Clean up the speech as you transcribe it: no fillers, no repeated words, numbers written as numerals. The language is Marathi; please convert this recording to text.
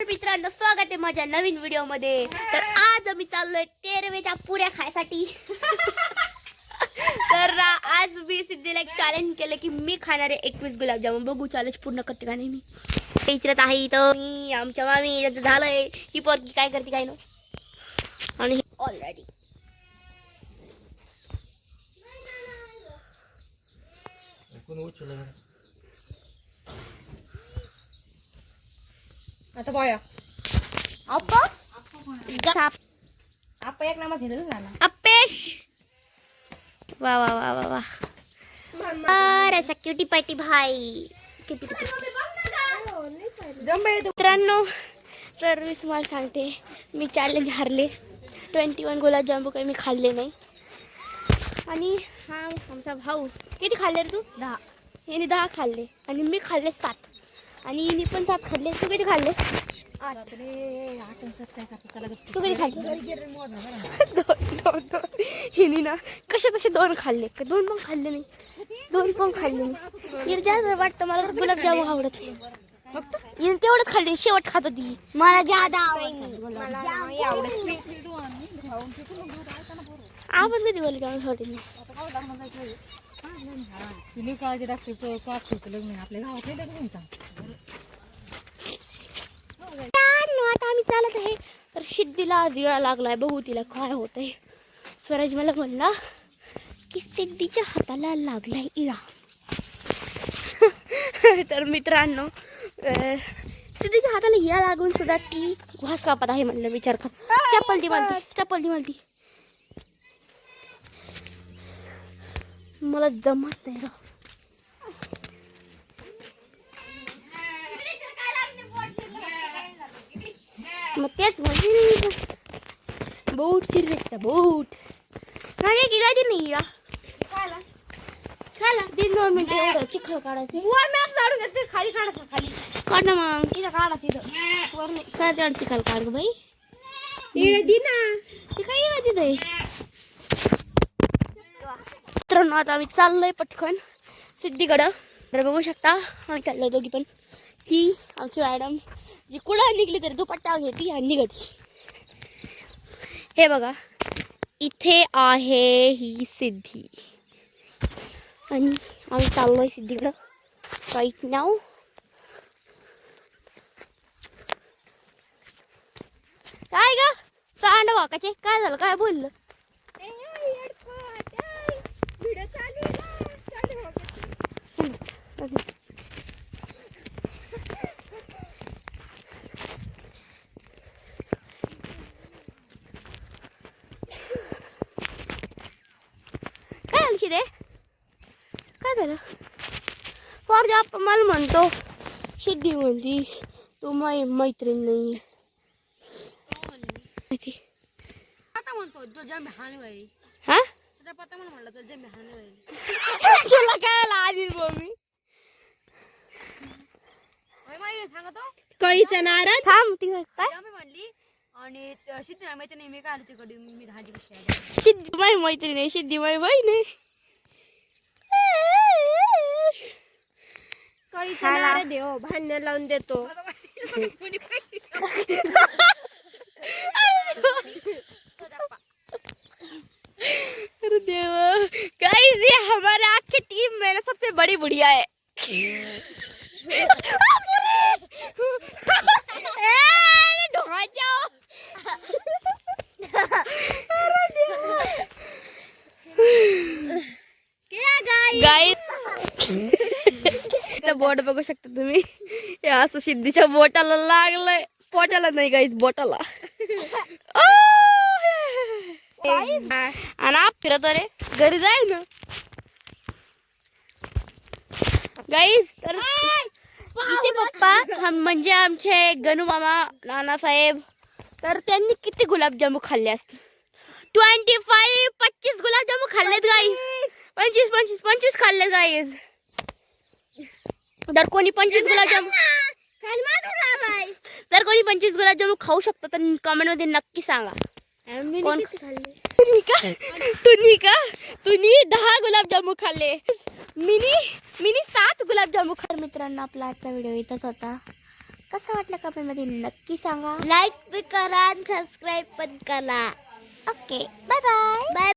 मित्रांनो, स्वागत आहे माझ्या नवीन व्हिडिओ मध्ये। तर आज आम्ही चाललोय तेरवेच्या पुऱ्या खायसाठी। तर आज मी सिद्धीला एक चॅलेंज केलं की मी खाणार आहे 21 गुलाबजामुन। बघू चॅलेंज पूर्ण करते का नाही। मी विचारत आहे तर मी आमच्या मामी याचं झालंय की पोरगी काय करते काय नो। आणि ऑलरेडी आता बॉया अप्पा आपा एक नामा घेतलं झाला अपेश। वा वा वा वा वा, अरे ऐसा क्यूटी पार्टी भाई। मित्रांनो, तर मी तुम्हाला सांगते मी चॅलेंज हारले। 21 गुलाबजामुन काही मी खाल्ले नाही। आणि हा आमचा भाऊ किती खाल्ले रे तू? 10। याने 10 खाल्ले आणि मी खाल्ले 7 आणि हिने पण 7 खाल्ले। तू किती खाल्ले? 8 रे। 8 आणि 7 काय करता? चला तू किती खाल्ले? 2 हिने ना कशा तसे 2 खाल्ले। 2 पण खाल्ले नाही, 2 पण खाल्ले नाही। हिने जास्त वाटतं मला गुलाबजामुन आवडत नाही। हिने तेवढंच खाल्ले, शेवट खात होती। मला जादा आपण कधी गुलाबजामुन सोडले तुला काळजी डॉक्टरचं काढतो लग्न आपल्या गावात नाही लग्न होता। आता आम्ही चालत आहे। तर सिद्धीला जिळा लागलाय, बघू तिला काय होतंय। स्वराज मला म्हणला की सिद्धीच्या हाताला लागलाय इळा। तर मित्रांनो, सिद्धीच्या हाताला इळा लागून सुद्धा ती घास कापत आहे म्हणलं। विचार कर, चप्पल ती मानती मला जमत नाही रा। मग तेच म्हणजे बोट चिरवेचा बोट नाही गिळा दे नाही इळा खाला 2 मिनिटं एवढं चिखल काढायचं। वर मॅप काढून घेते, खाली काढायचं। खाली काढ ना मग, इथं काढायचं। इथं वर नाही काय काढ, चिखल काढ ग बाई। इळा दे ना, ते काय इळा दिलंय। मित्रांनो, आता आम्ही चाललोय पटकन सिद्धीकडं। तर बघू शकता आम्ही चाललोय दोघी पण। ती आमची मॅडम जी कुठं निघली तरी दुपट्टा घेते आणि निघती। हे बघा, इथे आहे ही सिद्धी आणि आम्ही चाललोय सिद्धीकडं राईट नाव। काय ग सांड वाकाचे, काय झालं? काय बोललं? काय आणखी दे, काय झालं? फार जाप मला म्हणतो, सिद्धी म्हणती तू माझी मैत्रीण नाही। आता म्हणतो जो जम हानी होईल। हा तुझा पता म्हणलं तो जम हानी होईल। तुला काय लाजी मम्मी माहिती सांगतो कळीचा नारळ थांब ती काय जम म्हणली आणि सिद्धी माहिती नाही मी कालची कडी मी धाडी कशी आली। सिद्धी माझी मैत्रीण आहे, सिद्धी माझी बहीण आहे। कळीचा नारळ देव भांडण लावून देतो। अरे देवा, गाइस ये हमारे आपकी टीम में ना सबसे बड़ी बुढ़िया है। गाइस बोट बघू शकता तुम्ही, हे असं सिद्धीच्या बोटाला लागलंय। पोटाला नाही गाइस, बोटाला। आणि आप फिरत रे घरी जाय ना गाईस। तर इथे पप्पा हम म्हणजे आमचे गणू मामा नानासाहेब, तर त्यांनी किती गुलाबजामुन खाल्ले असते? 25 गुलाबजामुन खाल्लेत गाईस। 25 खाल्ले गाईस। तर कोणी 25 गुलाबजामुन खाऊ शकतो तर कमेंट मध्ये नक्की सांगा। कोण तुम्ही 10 गुलाबजामुन खाल्ले, मिनी 7 गुलाबजामुन खाल्ले। मित्रांनो, आपला आजचा व्हिडिओ इथंच होता। कसं वाटलं कमेंटमध्ये नक्की सांगा. लाईक बी करा आणि सबस्क्राईब पण करा. Okay bye bye. बाय.